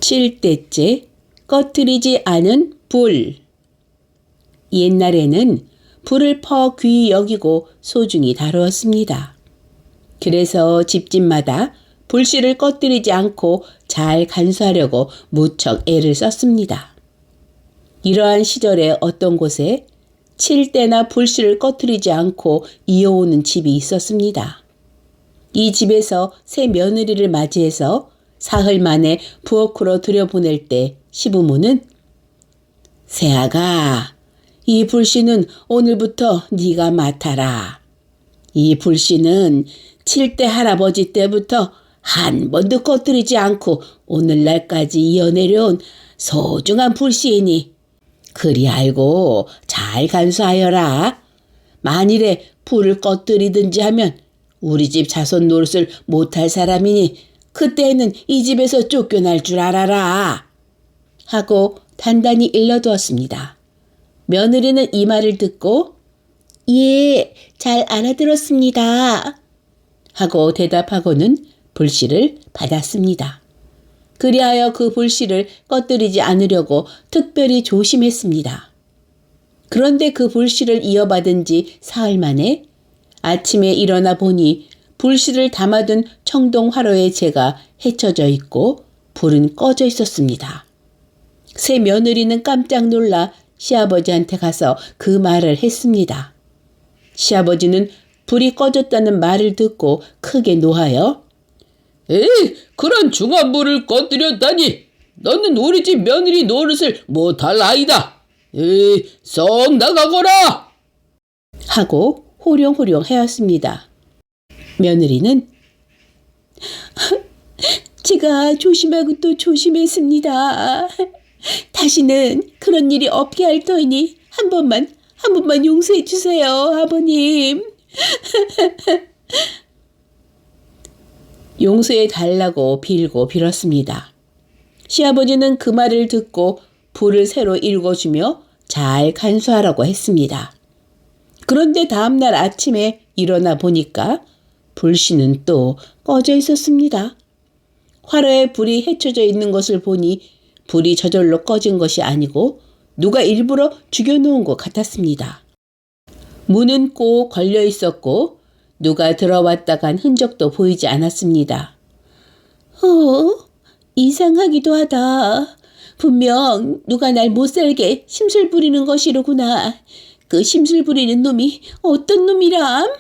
칠대째 꺼뜨리지 않은 불. 옛날에는 불을 퍼 귀히 여기고 소중히 다루었습니다. 그래서 집집마다 불씨를 꺼뜨리지 않고 잘 간수하려고 무척 애를 썼습니다. 이러한 시절에 어떤 곳에 칠대나 불씨를 꺼뜨리지 않고 이어오는 집이 있었습니다. 이 집에서 새 며느리를 맞이해서 사흘 만에 부엌으로 들여보낼 때 시부모는 새아가, 이 불씨는 오늘부터 네가 맡아라. 이 불씨는 칠대 할아버지 때부터 한 번도 꺼뜨리지 않고 오늘날까지 이어내려온 소중한 불씨이니 그리 알고 잘 간수하여라. 만일에 불을 꺼뜨리든지 하면 우리 집 자손 노릇을 못할 사람이니 그때는 이 집에서 쫓겨날 줄 알아라. 하고 단단히 일러두었습니다. 며느리는 이 말을 듣고 예, 잘 알아들었습니다. 하고 대답하고는 불씨를 받았습니다. 그리하여 그 불씨를 꺼뜨리지 않으려고 특별히 조심했습니다. 그런데 그 불씨를 이어받은 지 사흘 만에 아침에 일어나 보니 불씨를 담아둔 청동 화로에 재가 헤쳐져 있고 불은 꺼져 있었습니다. 새 며느리는 깜짝 놀라 시아버지한테 가서 그 말을 했습니다. 시아버지는 불이 꺼졌다는 말을 듣고 크게 노하여 에이, 그런 중한불을 꺼뜨렸다니 너는 우리 집 며느리 노릇을 못할 아이다. 에이, 썩 나가거라. 하고 호령호령 하였습니다. 며느리는 제가 조심하고 또 조심했습니다. 다시는 그런 일이 없게 할 터이니 한 번만 용서해 주세요, 아버님. 용서해 달라고 빌고 빌었습니다. 시아버지는 그 말을 듣고 불을 새로 일궈주며 잘 간수하라고 했습니다. 그런데 다음날 아침에 일어나 보니까 불씨는 또 꺼져 있었습니다. 화로에 불이 헤쳐져 있는 것을 보니 불이 저절로 꺼진 것이 아니고 누가 일부러 죽여놓은 것 같았습니다. 문은 꼭 걸려 있었고 누가 들어왔다 간 흔적도 보이지 않았습니다. 이상하기도 하다. 분명 누가 날 못살게 심술 부리는 것이로구나. 그 심술 부리는 놈이 어떤 놈이람?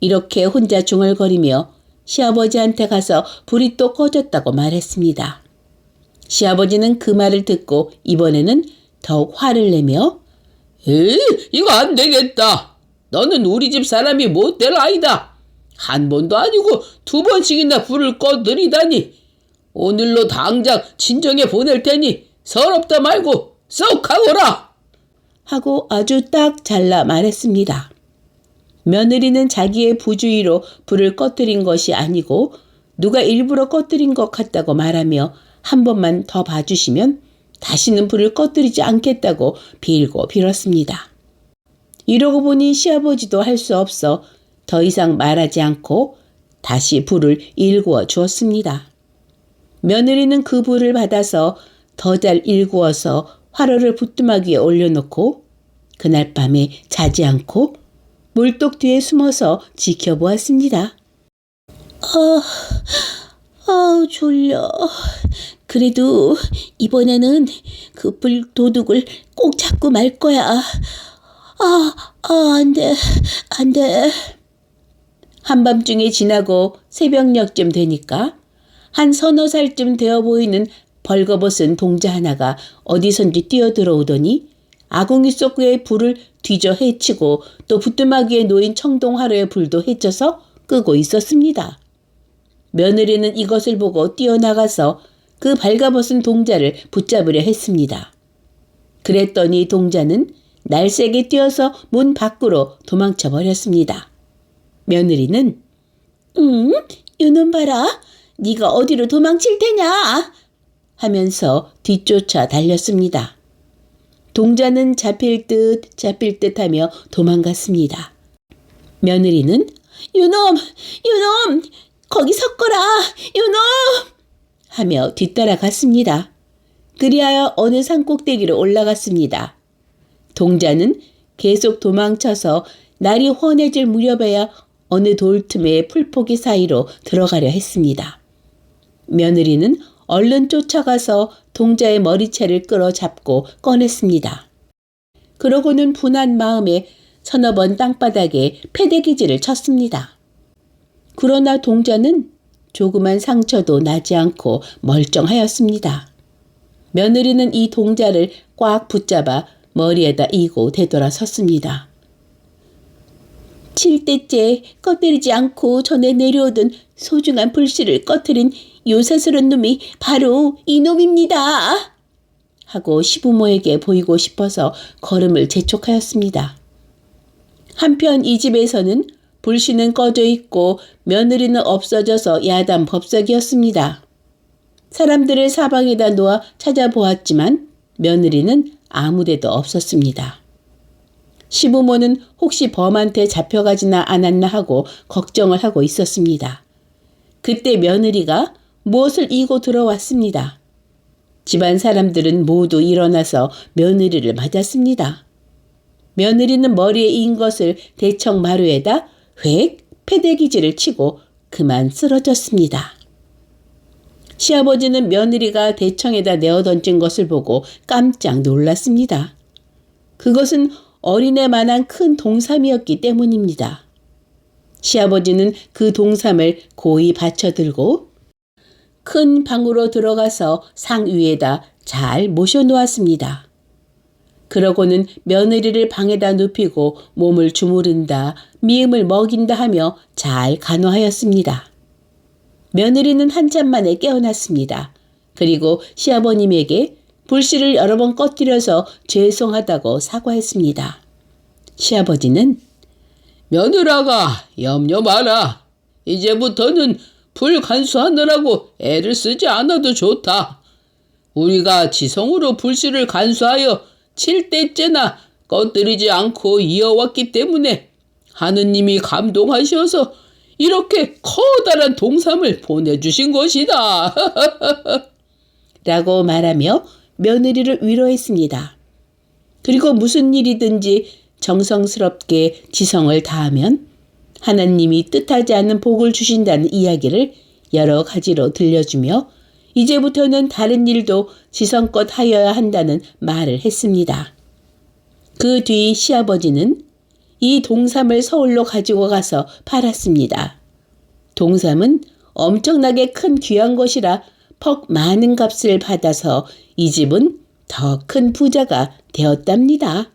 이렇게 혼자 중얼거리며 시아버지한테 가서 불이 또 꺼졌다고 말했습니다. 시아버지는 그 말을 듣고 이번에는 더욱 화를 내며 에이, 이거 안 되겠다. 너는 우리 집 사람이 못될 아이다. 한 번도 아니고 두 번씩이나 불을 꺼뜨리다니. 오늘로 당장 친정에 보낼 테니 서럽다 말고 썩 가거라. 하고 아주 딱 잘라 말했습니다. 며느리는 자기의 부주의로 불을 꺼뜨린 것이 아니고 누가 일부러 꺼뜨린 것 같다고 말하며 한 번만 더 봐주시면 다시는 불을 꺼뜨리지 않겠다고 빌고 빌었습니다. 이러고 보니 시아버지도 할 수 없어 더 이상 말하지 않고 다시 불을 일구어 주었습니다. 며느리는 그 불을 받아서 더 잘 일구어서 화로를 부뚜막 위에 올려놓고 그날 밤에 자지 않고 물독 뒤에 숨어서 지켜보았습니다. 졸려. 그래도 이번에는 그 불도둑을 꼭 잡고 말 거야. 안 돼. 한밤중에 지나고 새벽녘쯤 되니까 한 서너 살쯤 되어 보이는 벌거벗은 동자 하나가 어디선지 뛰어들어오더니 아궁이 속의 불을 뒤져 헤치고 또 부뚜막이에 놓인 청동 화로의 불도 헤쳐서 끄고 있었습니다. 며느리는 이것을 보고 뛰어나가서 그 발가벗은 동자를 붙잡으려 했습니다. 그랬더니 동자는 날쌔게 뛰어서 문 밖으로 도망쳐 버렸습니다. 며느리는 이놈 봐라. 네가 어디로 도망칠 테냐? 하면서 뒤쫓아 달렸습니다. 동자는 잡힐 듯 하며 도망갔습니다. 며느리는 요놈 거기 섰거라 요놈 하며 뒤따라갔습니다. 그리하여 어느 산꼭대기로 올라갔습니다. 동자는 계속 도망쳐서 날이 훤해질 무렵에야 어느 돌틈의 풀포기 사이로 들어가려 했습니다. 며느리는 얼른 쫓아가서 동자의 머리채를 끌어잡고 꺼냈습니다. 그러고는 분한 마음에 서너 번 땅바닥에 패대기질을 쳤습니다. 그러나 동자는 조그만 상처도 나지 않고 멀쩡하였습니다. 며느리는 이 동자를 꽉 붙잡아 머리에다 이고 되돌아 섰습니다. 7대째 꺼뜨리지 않고 전에 내려오던 소중한 불씨를 꺼뜨린 요사스런 놈이 바로 이놈입니다. 하고 시부모에게 보이고 싶어서 걸음을 재촉하였습니다. 한편 이 집에서는 불씨는 꺼져 있고 며느리는 없어져서 야단법석이었습니다. 사람들을 사방에다 놓아 찾아보았지만 며느리는 아무데도 없었습니다. 시부모는 혹시 범한테 잡혀가지나 않았나 하고 걱정을 하고 있었습니다. 그때 며느리가 무엇을 이고 들어왔습니다. 집안 사람들은 모두 일어나서 며느리를 맞았습니다. 며느리는 머리에 이은 것을 대청 마루에다 획 패대기질을 치고 그만 쓰러졌습니다. 시아버지는 며느리가 대청에다 내어 던진 것을 보고 깜짝 놀랐습니다. 그것은 어린애만한 큰 동삼이었기 때문입니다. 시아버지는 그 동삼을 고이 받쳐들고 큰 방으로 들어가서 상 위에다 잘 모셔놓았습니다. 그러고는 며느리를 방에다 눕히고 몸을 주무른다, 미음을 먹인다 하며 잘 간호하였습니다. 며느리는 한참 만에 깨어났습니다. 그리고 시아버님에게 불씨를 여러 번 꺼뜨려서 죄송하다고 사과했습니다. 시아버지는 며느라가 염려 마라. 이제부터는 불 간수하느라고 애를 쓰지 않아도 좋다. 우리가 지성으로 불씨를 간수하여 7대째나 꺼뜨리지 않고 이어왔기 때문에 하느님이 감동하셔서 이렇게 커다란 동삼을 보내주신 것이다. 라고 말하며 며느리를 위로했습니다. 그리고 무슨 일이든지 정성스럽게 지성을 다하면 하나님이 뜻하지 않는 복을 주신다는 이야기를 여러 가지로 들려주며 이제부터는 다른 일도 지성껏 하여야 한다는 말을 했습니다. 그 뒤 시아버지는 이 동삼을 서울로 가지고 가서 팔았습니다. 동삼은 엄청나게 큰 귀한 것이라 퍽 많은 값을 받아서 이 집은 더 큰 부자가 되었답니다.